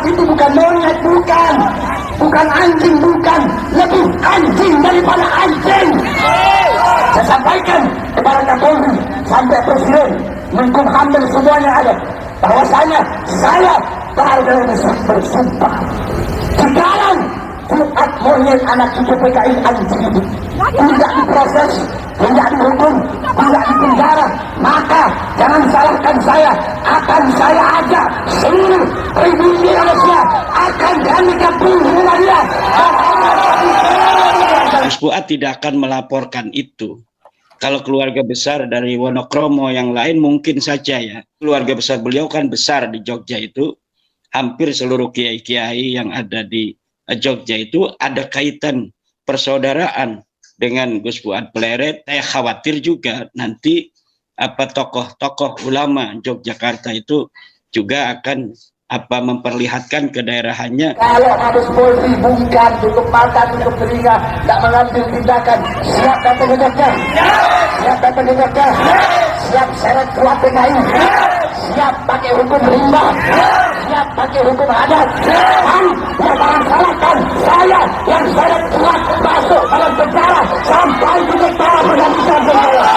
itu bukan monyet, bukan anjing, bukan, lebih anjing daripada anjing. Saya sampaikan kepada Kapolri sampai Presiden, Menkumham dan semuanya ada, bahwasanya saya baru bersumpah sekarang Fuad monyet anak cucu PKI anjing itu tidak diproses, tidak dihukum, tidak dipenjara, maka jangan salahkan saya. Akan saya ajak seluruh pribumi Indonesia akan kami bunuh dia. Gus Fuad tidak akan melaporkan itu. Kalau keluarga besar dari Wonokromo yang lain mungkin saja ya. Keluarga besar beliau kan besar di Jogja itu. Hampir seluruh kiai-kiai yang ada di Jogja itu ada kaitan persaudaraan dengan Gus Fuad Pleret. Saya khawatir juga nanti tokoh-tokoh ulama Yogyakarta itu juga akan memperlihatkan kedaerahannya. Kalau habis Polri bungkam, tutup mata, tutup telinga, tak mengambil tindakan, siap dan penegaknya, siap dan penegaknya, siap seret kuat PKI, siap pakai hukum rimba, siap pakai hukum adat. Jangan salahkan saya yang seret kuat masuk dalam penjara sampai titik darah penghabisan saya.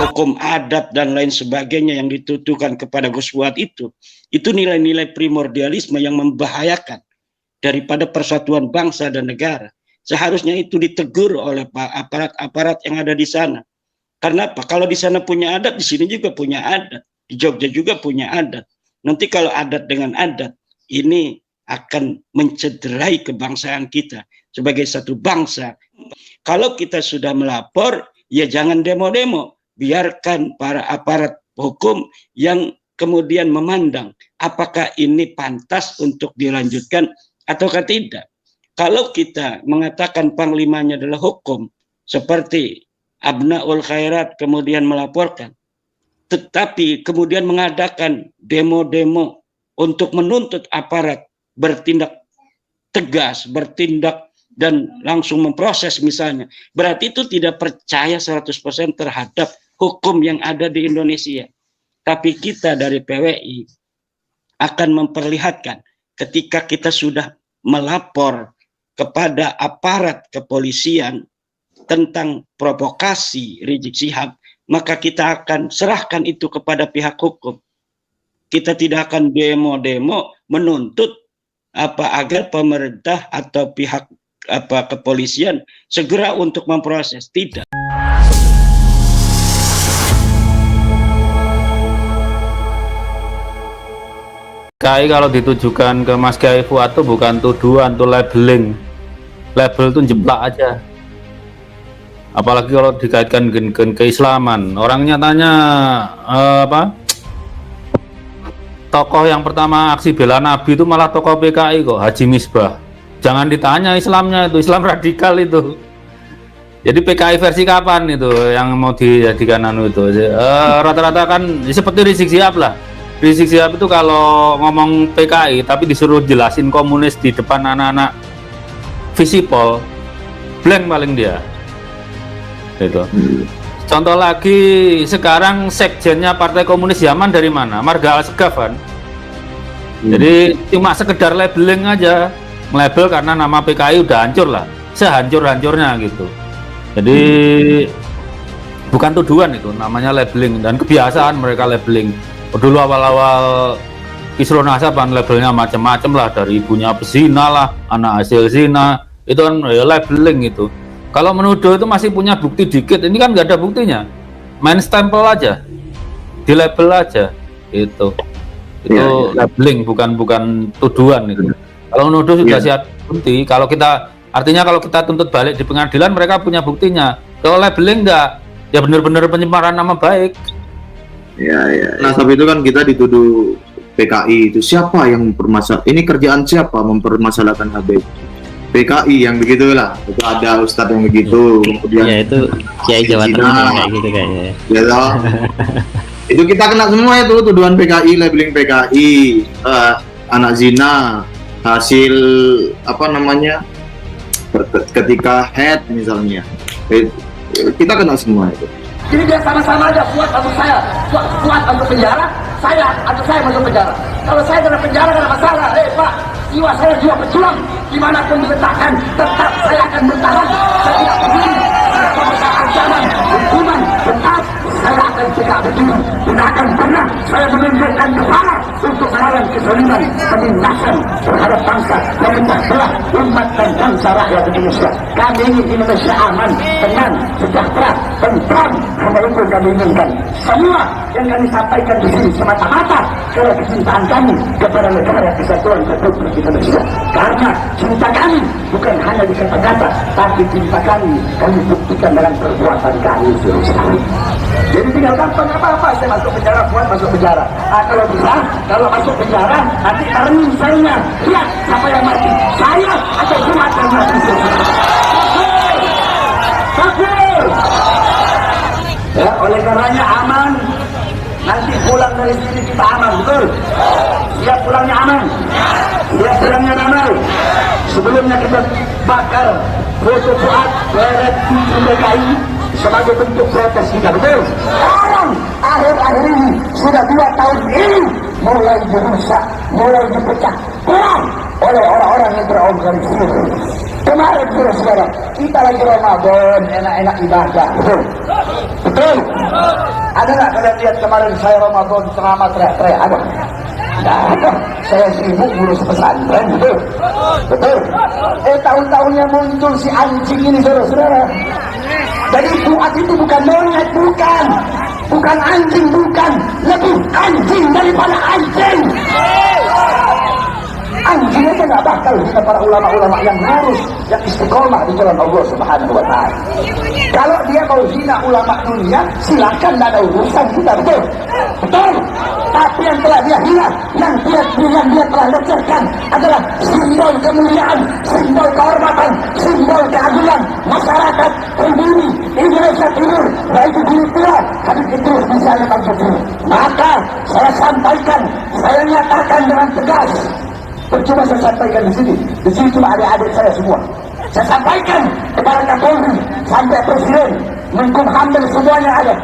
Hukum adat dan lain sebagainya yang dituduhkan kepada Gus Fuad itu nilai-nilai primordialisme yang membahayakan daripada persatuan bangsa dan negara. Seharusnya itu ditegur oleh aparat-aparat yang ada di sana. Karena apa? Kalau di sana punya adat, di sini juga punya adat. Di Jogja juga punya adat. Nanti kalau adat dengan adat, ini akan mencederai kebangsaan kita sebagai satu bangsa. Kalau kita sudah melapor, ya jangan demo-demo. Biarkan para aparat hukum yang kemudian memandang apakah ini pantas untuk dilanjutkan ataukah tidak. Kalau kita mengatakan panglimanya adalah hukum, seperti Abnaul Khairat kemudian melaporkan, tetapi kemudian mengadakan demo-demo untuk menuntut aparat bertindak tegas, bertindak dan langsung memproses misalnya, berarti itu tidak percaya 100% terhadap hukum yang ada di Indonesia. Tapi kita dari PWI akan memperlihatkan ketika kita sudah melapor kepada aparat kepolisian tentang provokasi Rizik Syihab, maka kita akan serahkan itu kepada pihak hukum. Kita tidak akan demo-demo menuntut agar pemerintah atau pihak kepolisian segera untuk memproses. Tidak. Kiai kalau ditujukan ke Mas Kiai Fuad itu bukan tuduhan, itu labeling. Label itu jeplak aja. Apalagi kalau dikaitkan dengan keislaman. Orangnya tanya tokoh yang pertama aksi bela Nabi itu malah tokoh PKI kok, Haji Misbah. Jangan ditanya Islamnya, itu Islam radikal itu. Jadi PKI versi kapan itu yang mau dijadikan itu? Rata-rata kan seperti Rizik Syihab lah. Rizik Syihab itu kalau ngomong PKI tapi disuruh jelasin komunis di depan anak-anak Visipol, blank paling dia. Itu. Contoh lagi sekarang sekjennya Partai Komunis Yaman dari mana? Marga Al-Segaf kan. Jadi cuma sekedar labeling aja, label karena nama PKI udah hancur lah, sehancur-hancurnya gitu. Jadi bukan tuduhan itu, namanya labeling dan kebiasaan mereka labeling. Dulu awal-awal Kisru Nasab kan labelnya macam-macam lah, dari ibunya pezina lah, anak hasil zina, itu kan ya labeling itu. Kalau menuduh itu masih punya bukti dikit, ini kan nggak ada buktinya, main stempel aja, di label aja, itu labeling, bukan tuduhan itu. Kalau menuduh sudah siap bukti. Kalau kita artinya kalau kita tuntut balik di pengadilan, mereka punya buktinya. Kalau labeling nggak, ya benar-benar pencemaran nama baik. Nah, tapi itu kan kita dituduh PKI itu siapa yang mempermasalahkan? Ini kerjaan siapa mempermasalahkan Habib? PKI yang begitulah. Itu ada ustadz yang begitu. Kemudian ya itu Kiai Jawa Tengah kayak gitu kayaknya. Ya toh. Itu kita kena semua itu tuduhan PKI, labeling PKI, anak zina, hasil ketika head misalnya. Kita kena semua itu. Jadi dia sama-sama aja, Fuad masuk saya, Fuad masuk penjara, saya atau saya masuk penjara. Kalau saya kena penjara gak ada masalah. Pak, jiwa saya jiwa pejuang, dimanapun diletakkan, tetap saya akan bertahan. Saya tidak peduli, saya ancaman, hukuman, tetap saya akan tegak berdiri. Tidak akan pernah saya menunjukkan kepala untuk melawan kezaliman, penindasan terhadap bangsa yang memecah belah umat dan bangsa rakyat Indonesia. Kami ingin Indonesia aman, tenang, sejahtera, tentram. Hanya itu kami inginkan. Semua yang kami sampaikan di sini semata-mata karena kecintaan kami kepada negara kesatuan Republik Indonesia. Karena cinta kami bukan hanya di kata-kata, tapi cinta kami buktikan dalam perbuatan kami sehari-hari. Jadi tinggal gampang apa-apa, saya masuk penjara, Fuad masuk penjara. Kalau bisa, kalau masuk penjara, nanti taruhin saya. Lihat siapa yang mati, saya atau Fuad yang mati. Bagus. Ya, oleh karenanya aman. Nanti pulang dari sini kita aman, betul? Siap pulangnya aman. Siap pulangnya damai. Sebelumnya kita bakar foto Fuad beret DKI sebagai bentuk protes kita, betul? Sekarang akhir-akhir ini sudah 2 tahun ini mulai dirusak, mulai dipecah belah oleh orang-orang yang terorganisir. Kemarin saudara, kita lagi Ramadan, enak-enak ibadah, betul? Betul? Ada nggak kalian lihat kemarin saya Ramadan ceramah teriak-teriak? Ada? Nggak ada. Saya sibuk ngurus pesantren, betul? Betul? Tahun-tahunnya muncul si anjing ini, saudara-saudara. Jadi Fuad itu bukan monyet, bukan anjing, bukan, lebih anjing daripada anjing. Anjing itu nggak bakal kita para ulama-ulama yang lurus, yang istiqomah di jalan Allah Subhanahu Wa Taala. Kalau dia mau hina ulama dunia, silakan, tidak ada urusan kita, betul? Betul. Tapi yang telah dia hina, yang dia telah lecehkan adalah simbol kemuliaan, simbol kehormatan, simbol keadilan masyarakat pribumi Indonesia Timur, yaitu Guru Tua Habib Idris misalnya Bang Putri. Maka saya sampaikan, saya nyatakan dengan tegas. Percuma saya sampaikan di sini cuma adik-adik saya semua. Saya sampaikan kepada Kapolri sampai Presiden, Menkumham dan semuanya ada,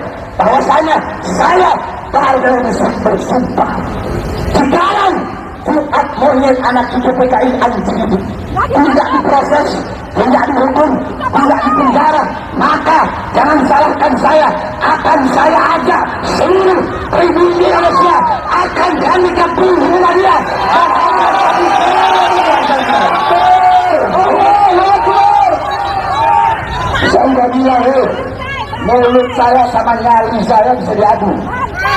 bahwasanya saya Partai bersumpah sekarang Fuad monyet anak cucu PKI anjing itu tidak diproses, tidak dihukum, tidak dipenjara, maka jangan salahkan saya. Akan saya ajak seluruh pribumi Indonesia, akan kami gabung dengan dia. Saya nggak bilang, mulut saya sama nyali saya bisa diadu.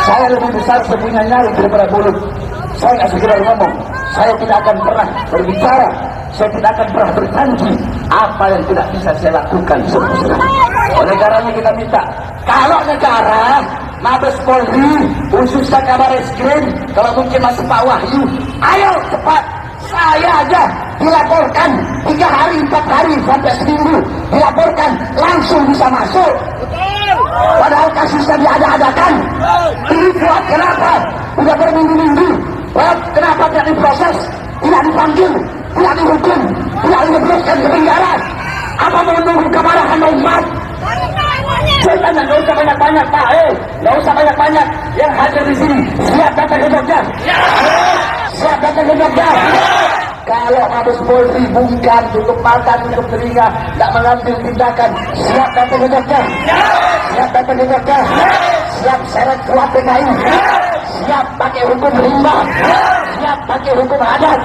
Saya lebih besar punya nyali daripada mulut. Saya nggak sekedar ngomong, saya tidak akan pernah berbicara, saya tidak akan pernah berjanji apa yang tidak bisa saya lakukan. Oleh karenanya kita minta, kalau negara, Mabes Polri, khususnya Kabar Eskrim, kalau mungkin masih Pak Wahyu, ayo cepat, saya aja dilaporkan 3 hari, 4 hari sampai seminggu, dilaporkan langsung bisa masuk. Padahal kasusnya diada-adakan. Ini Fuad kenapa? Udah berminggu-minggu. Fuad kenapa tidak diproses, tidak dipanggil, tidak dihukum, tidak dilebroskan ke penjara? Apa menunggu kemarahan umat? Saya tanya, nggak usah banyak-banyak, Pak. Nggak usah banyak-banyak. Yang hadir di sini siap datang ke Jogja. Siap datang ke Jogja. Kalau Mabes Polri bungkam, tutup mata, tutup telinga, tidak mengambil tindakan, siap datang ke Jogja. Siap datang ke Jogja. Siap seret Fuad PKI. Siap pakai hukum rimba. Siap pakai hukum adat.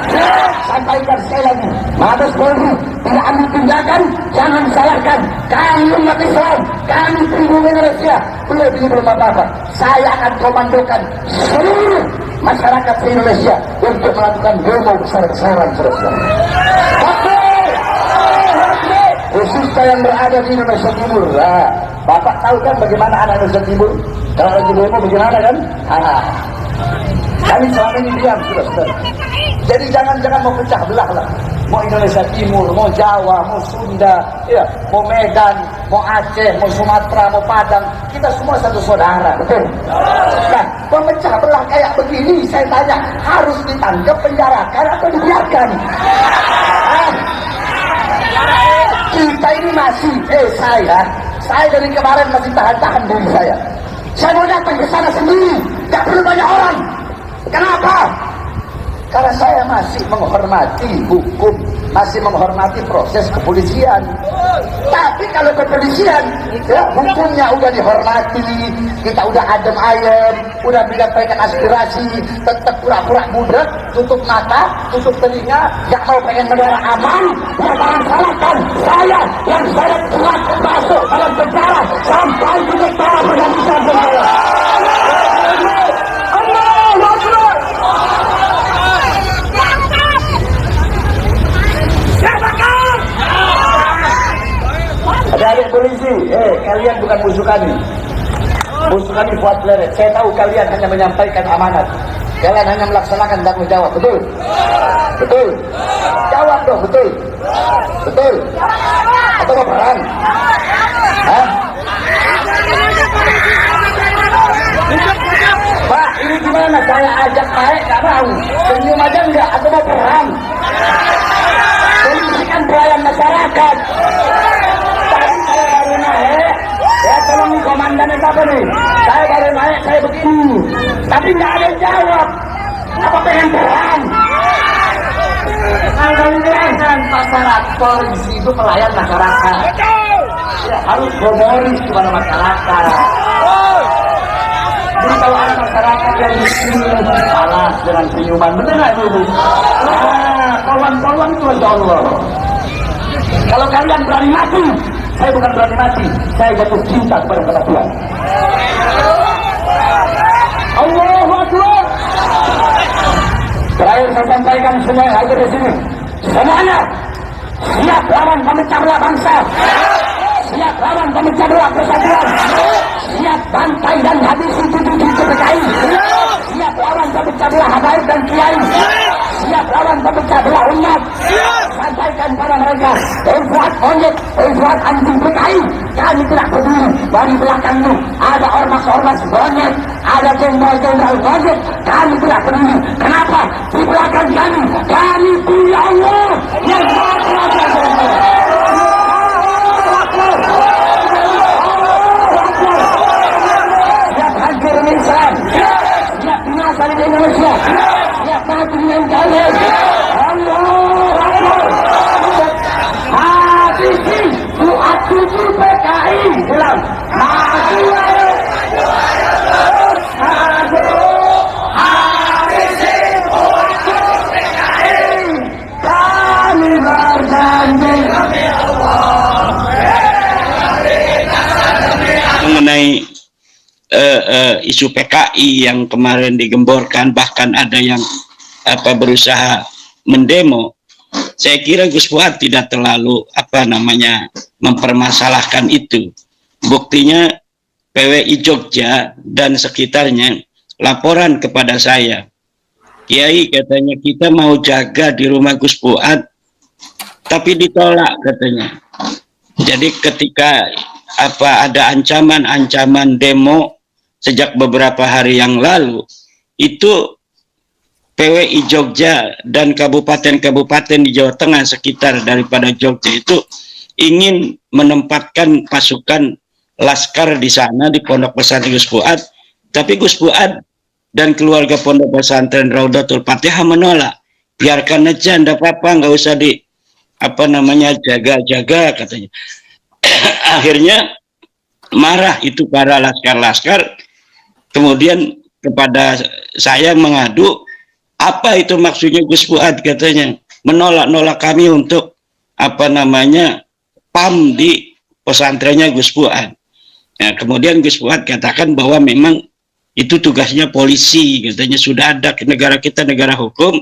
Sampaikan sekali lagi, Mabes Polri tidak ambil tindakan, jangan salahkan. Kami umat Islam, kami pribumi Indonesia, belum apa-apa. Saya akan komandokan seluruh masyarakat Indonesia untuk melakukan demo besar-besaran, saudara-saudara. Khususnya yang berada di Indonesia Timur. Nah, Bapak tahu kan bagaimana anak Indonesia Timur? Kalau lagi demo bagaimana kan? Kami selama ini diam, saudara-saudara. Jadi jangan mau pecah belah lah. Mau Indonesia Timur, mau Jawa, mau Sunda, ya, mau Medan, mau Aceh, mau Sumatera, mau Padang, kita semua satu saudara, betul? Nah, pemecah belah kayak begini, saya tanya, harus ditangkap, penjarakan atau dibiarkan? Kita ini masih, Saya dari kemarin masih tahan-tahan diri saya. Saya mau datang ke sana sendiri, tidak perlu banyak orang. Kenapa? Karena saya masih menghormati hukum, masih menghormati proses kepolisian. Tapi kalau kepolisian, ya, hukumnya udah dihormati, kita udah adem ayem, udah menyampaikan aspirasi, tetap pura-pura budek, tutup mata, tutup telinga, gak mau pengen negara aman, jangan salahkan saya yang saya telah masuk dalam penjara sampai di negara bergantian penjara. Adik polisi, kalian bukan musuh kami. Musuh kami Fuad Pleret. Saya tahu kalian hanya menyampaikan amanat. Kalian hanya melaksanakan tanggung jawab, betul? Betul? Jawab dong, betul? Betul? Atau mau perang? Hah? Pak, ini gimana? Saya ajak naik, gak mau. Senyum aja enggak? Atau mau perang? Polisi kan pelayan masyarakat. Ya tolong nih komandannya siapa nih? Saya baru naik, saya begini. Tapi nggak ada yang jawab. Apa pengen perang? Kalau bilang masyarakat, polisi itu pelayan masyarakat. Ya, harus humoris kepada masyarakat. Jadi kalau ada masyarakat yang miskin, balas dengan senyuman, benar nggak itu? Nah, kawan-kawan itu Masya Allah. Kalau kalian berani mati, saya bukan berani mati, saya jatuh cinta kepada Tuhan. Allahu Akbar. Terakhir saya sampaikan semua yang hadir di sini, semuanya siap lawan pemecah belah bangsa, siap lawan pemecah belah persatuan, siap bantai dan habisi cucu-cucu PKI, siap lawan pemecah belah habaib dan kiai, siap lawan pemecah belah umat. Sampaikan pada mereka, Fuad monyet, Fuad anjing PKI, kami tidak peduli. Dari belakangmu ada ormas-ormas monyet, ada jenderal-jenderal monyet, kami tidak peduli. Kenapa? Di belakang kami punya Allah yang Maha Kuasa. Siap hancur Islam, siap binasa di Indonesia, siap mati dengan kalian. Allah Akbar. Habisi Fuad cucu PKI bilang mati. Habisi Fuad cucu PKI. Kami berjanji mengenai isu PKI yang kemarin digemborkan, bahkan ada yang berusaha mendemo. Saya kira Gus Fuad tidak terlalu mempermasalahkan itu. Buktinya PWI Jogja dan sekitarnya laporan kepada saya, Kiai katanya kita mau jaga di rumah Gus Fuad, tapi ditolak katanya. Jadi ketika ada ancaman-ancaman demo sejak beberapa hari yang lalu, itu PWI Jogja dan kabupaten-kabupaten di Jawa Tengah sekitar daripada Jogja itu ingin menempatkan pasukan laskar di sana di Pondok Pesantren Gus Fuad, tapi Gus Fuad dan keluarga Pondok Pesantren Raudatul Fatihah menolak. Biarkan aja, enggak apa-apa, nggak usah jaga-jaga katanya. Akhirnya marah itu para laskar-laskar, kemudian kepada saya mengadu, apa itu maksudnya Gus Fuad katanya menolak-nolak kami untuk PAM di pesantrennya Gus Fuad. Nah, kemudian Gus Fuad katakan bahwa memang itu tugasnya polisi, katanya sudah ada negara kita negara hukum,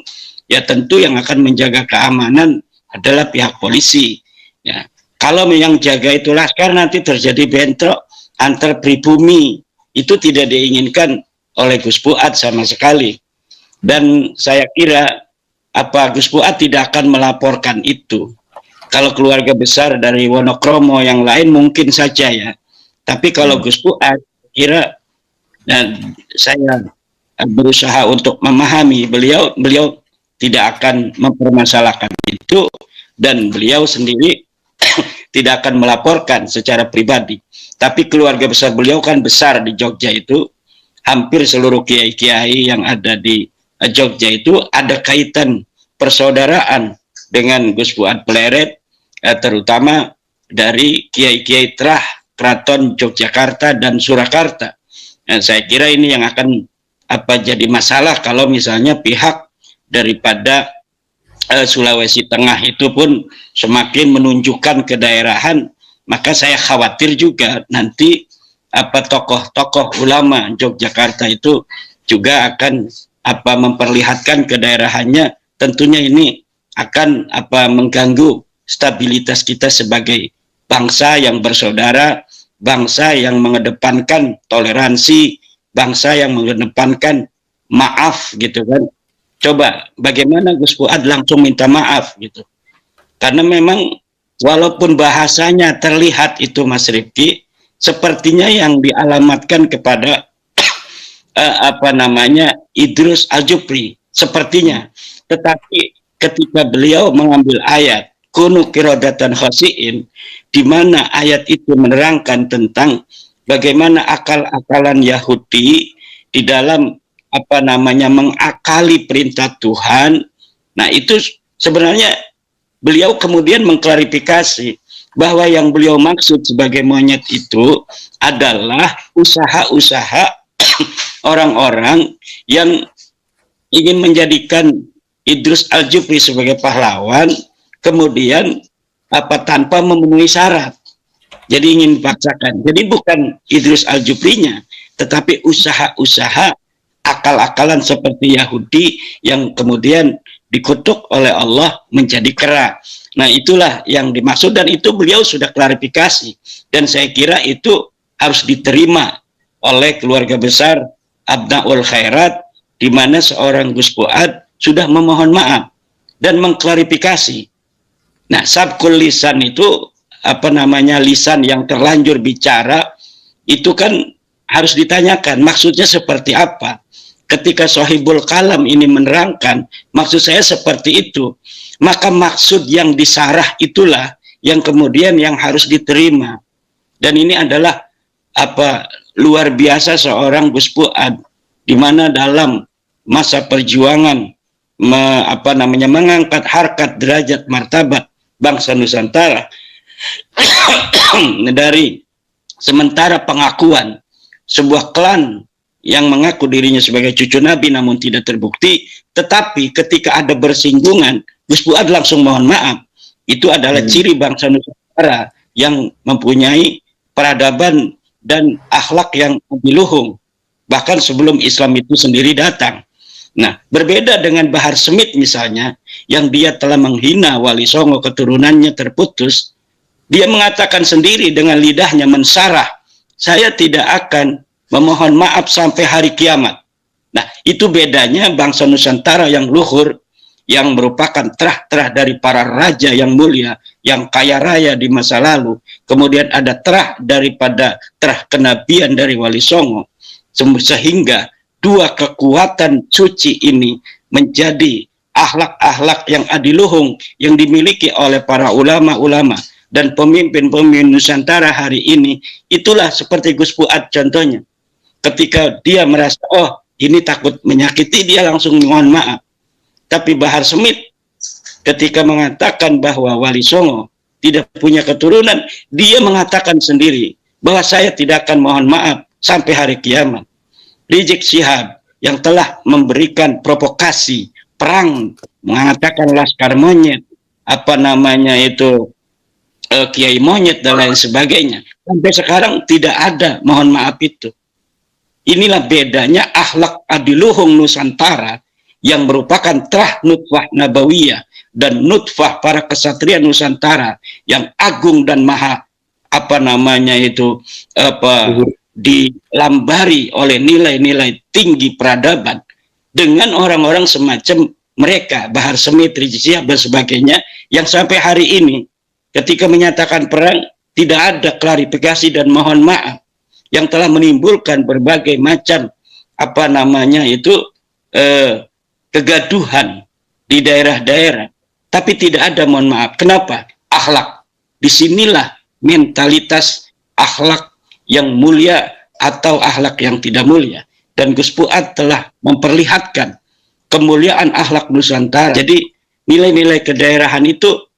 ya tentu yang akan menjaga keamanan adalah pihak polisi. Ya, kalau yang jaga itu laskar nanti terjadi bentrok antar pribumi, itu tidak diinginkan oleh Gus Fuad sama sekali. Dan saya kira Gus Fuad tidak akan melaporkan itu. Kalau keluarga besar dari Wonokromo yang lain mungkin saja ya. Tapi kalau Gus Fuad kira, dan saya berusaha untuk memahami beliau tidak akan mempermasalahkan itu, dan beliau sendiri tidak akan melaporkan secara pribadi. Tapi keluarga besar beliau kan besar di Jogja itu, hampir seluruh kiai-kiai yang ada di Jogja itu ada kaitan persaudaraan dengan Gus Fuad Pleret, terutama dari kiai-kiai terah Keraton Yogyakarta dan Surakarta. Nah, saya kira ini yang akan jadi masalah kalau misalnya pihak daripada Sulawesi Tengah itu pun semakin menunjukkan kedaerahan, maka saya khawatir juga nanti tokoh-tokoh ulama Yogyakarta itu juga akan memperlihatkan kedaerahannya. Tentunya ini akan mengganggu stabilitas kita sebagai bangsa yang bersaudara, bangsa yang mengedepankan toleransi, bangsa yang mengedepankan maaf gitu kan. Coba bagaimana Gus Fuad langsung minta maaf gitu. Karena memang walaupun bahasanya terlihat itu Mas Rifki, sepertinya yang dialamatkan kepada Idrus Al-Jupri sepertinya. Tetapi ketika beliau mengambil ayat kunu kirodatan khasiin, di mana ayat itu menerangkan tentang bagaimana akal-akalan Yahudi di dalam mengakali perintah Tuhan. Nah, itu sebenarnya beliau kemudian mengklarifikasi bahwa yang beliau maksud sebagai monyet itu adalah usaha-usaha orang-orang yang ingin menjadikan Idrus Al-Jupri sebagai pahlawan, kemudian tanpa memenuhi syarat. Jadi ingin dipaksakan. Jadi bukan Idrus Al-Juprinya, tetapi usaha-usaha akal-akalan seperti Yahudi yang kemudian dikutuk oleh Allah menjadi kera. Nah, itulah yang dimaksud, dan itu beliau sudah klarifikasi, dan saya kira itu harus diterima oleh keluarga besar Abnaul Khairat, di mana seorang Gus Fuad sudah memohon maaf dan mengklarifikasi. Nah, sabkul lisan itu lisan yang terlanjur bicara itu kan harus ditanyakan maksudnya seperti apa. Ketika Sohibul Kalam ini menerangkan maksud saya seperti itu, maka maksud yang disarah itulah yang kemudian yang harus diterima. Dan ini adalah luar biasa seorang Gus Fuad, di mana dalam masa perjuangan mengangkat harkat derajat martabat bangsa Nusantara dari sementara pengakuan sebuah klan yang mengaku dirinya sebagai cucu Nabi namun tidak terbukti, tetapi ketika ada bersinggungan, Gus Fuad langsung mohon maaf. Itu adalah ciri bangsa Nusantara yang mempunyai peradaban dan akhlak yang adiluhung, bahkan sebelum Islam itu sendiri datang. Nah, berbeda dengan Bahar Smith misalnya, yang dia telah menghina Wali Songo, keturunannya terputus, dia mengatakan sendiri dengan lidahnya mensarah, saya tidak akan memohon maaf sampai hari kiamat. Nah, itu bedanya bangsa Nusantara yang luhur, yang merupakan terah-terah dari para raja yang mulia, yang kaya raya di masa lalu. Kemudian ada terah daripada terah kenabian dari Wali Songo. Sehingga dua kekuatan suci ini menjadi akhlak-akhlak yang adiluhung yang dimiliki oleh para ulama-ulama dan pemimpin-pemimpin Nusantara hari ini. Itulah seperti Gus Fuad contohnya. Ketika dia merasa, oh ini takut menyakiti, dia langsung mohon maaf. Tapi Bahar Smith ketika mengatakan bahwa Wali Songo tidak punya keturunan, dia mengatakan sendiri bahwa saya tidak akan mohon maaf sampai hari kiamat. Rizik Syihab yang telah memberikan provokasi perang, mengatakan laskar monyet, Kiai monyet dan lain sebagainya, sampai sekarang tidak ada mohon maaf itu. Inilah bedanya akhlak adiluhung Nusantara yang merupakan terah nutfah nabawiyah dan nutfah para kesatria Nusantara yang agung dan maha dilambari oleh nilai-nilai tinggi peradaban, dengan orang-orang semacam mereka, Bahar Smith, Rizik Syihab dan sebagainya, yang sampai hari ini ketika menyatakan perang tidak ada klarifikasi dan mohon maaf, yang telah menimbulkan berbagai macam kegaduhan di daerah-daerah, tapi tidak ada mohon maaf. Kenapa? Akhlak. disinilah mentalitas akhlak yang mulia atau akhlak yang tidak mulia. Dan Gus Fuad telah memperlihatkan kemuliaan akhlak Nusantara. Jadi nilai-nilai kedaerahan itu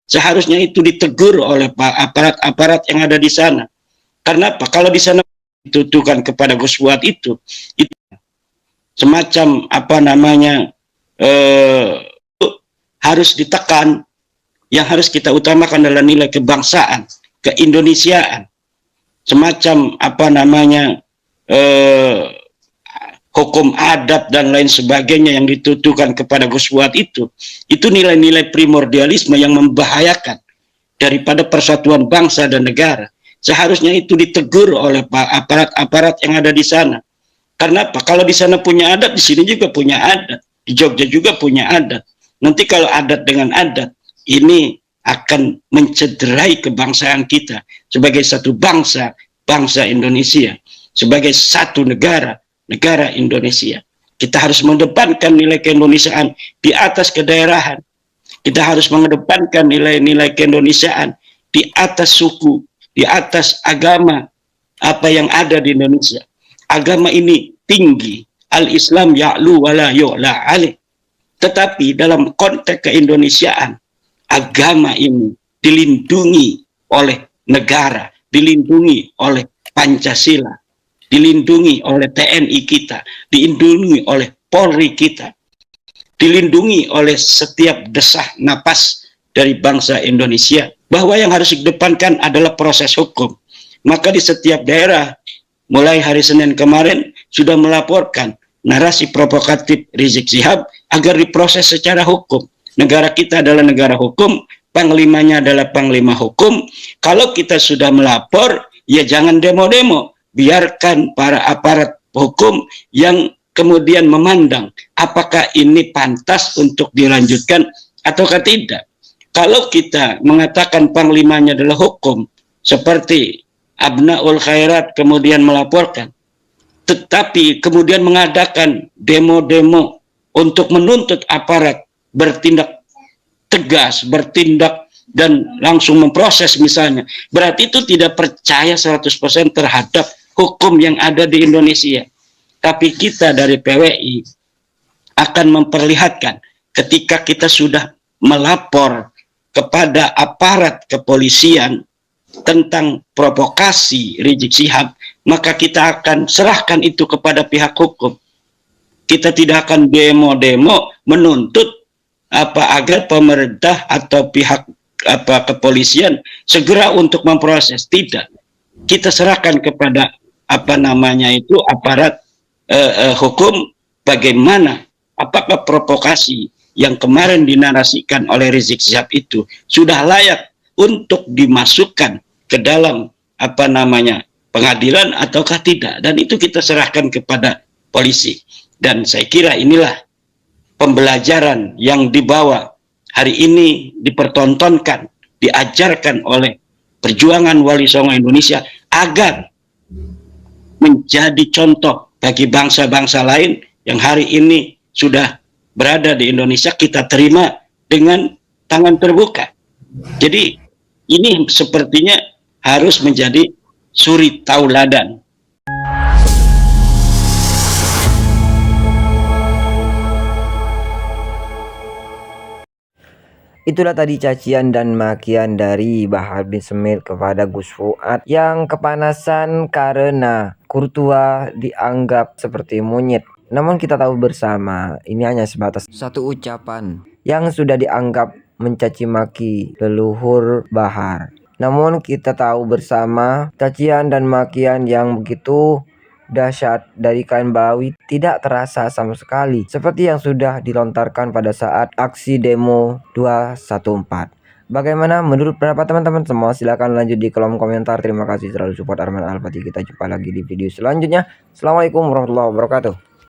seharusnya itu ditegur oleh aparat-aparat yang ada di sana. Karena apa? Kalau di sana dituduhkan kepada Gus Fuad itu semacam apa namanya harus ditekan. Yang harus kita utamakan adalah nilai kebangsaan, keindonesiaan, semacam apa namanya hukum adat dan lain sebagainya yang dituduhkan kepada Gus Fuad itu nilai-nilai primordialisme yang membahayakan daripada persatuan bangsa dan negara. Seharusnya itu ditegur oleh aparat-aparat yang ada di sana. Karena apa? Kalau di sana punya adat, di sini juga punya adat, di Jogja juga punya adat. Nanti kalau adat dengan adat, ini akan mencederai kebangsaan kita sebagai satu bangsa, bangsa Indonesia, sebagai satu negara, negara Indonesia. Kita harus mengedepankan nilai keindonesiaan di atas kedaerahan. Kita harus mengedepankan nilai-nilai keindonesiaan di atas suku, di atas agama apa yang ada di Indonesia. Agama ini tinggi, al-Islam ya'lu wa la yu'la alaih. Tetapi dalam konteks keindonesiaan, agama ini dilindungi oleh negara, dilindungi oleh Pancasila, dilindungi oleh TNI kita, dilindungi oleh Polri kita, dilindungi oleh setiap desah napas dari bangsa Indonesia. Bahwa yang harus dikedepankan adalah proses hukum. Maka di setiap daerah, mulai hari Senin kemarin, sudah melaporkan narasi provokatif Rizik Syihab agar diproses secara hukum. Negara kita adalah negara hukum, panglimanya adalah panglima hukum. Kalau kita sudah melapor, ya jangan demo-demo. Biarkan para aparat hukum yang kemudian memandang apakah ini pantas untuk dilanjutkan ataukah tidak. Kalau kita mengatakan panglimanya adalah hukum, seperti Abnaul Khairat kemudian melaporkan, tetapi kemudian mengadakan demo-demo untuk menuntut aparat bertindak tegas, bertindak dan langsung memproses misalnya, berarti itu tidak percaya 100% terhadap hukum yang ada di Indonesia. Tapi kita dari PWI akan memperlihatkan ketika kita sudah melapor kepada aparat kepolisian tentang provokasi Rizik Syihab, maka kita akan serahkan itu kepada pihak hukum. Kita tidak akan demo-demo menuntut agar pemerintah atau pihak kepolisian segera untuk memproses. Tidak, kita serahkan kepada aparat hukum bagaimana apakah provokasi yang kemarin dinarasikan oleh Rizik Syihab itu sudah layak untuk dimasukkan ke dalam pengadilan ataukah tidak, dan itu kita serahkan kepada polisi. Dan saya kira inilah pembelajaran yang dibawa hari ini, dipertontonkan, diajarkan oleh perjuangan Wali Songo Indonesia agar menjadi contoh bagi bangsa-bangsa lain yang hari ini sudah berada di Indonesia, kita terima dengan tangan terbuka. Jadi ini sepertinya harus menjadi suri tauladan. Itulah tadi cacian dan makian dari Bahar bin Smith kepada Gus Fuad yang kepanasan karena Courtois dianggap seperti monyet. Namun kita tahu bersama ini hanya sebatas satu ucapan yang sudah dianggap mencaci maki leluhur Bahar. Namun kita tahu bersama cacian dan makian yang begitu dahsyat dari kain Balawi tidak terasa sama sekali seperti yang sudah dilontarkan pada saat aksi demo 214. Bagaimana menurut pendapat teman-teman semua? Silahkan lanjut di kolom komentar. Terima kasih selalu support Arman Al-Fatih. Kita jumpa lagi di video selanjutnya. Assalamualaikum warahmatullahi wabarakatuh.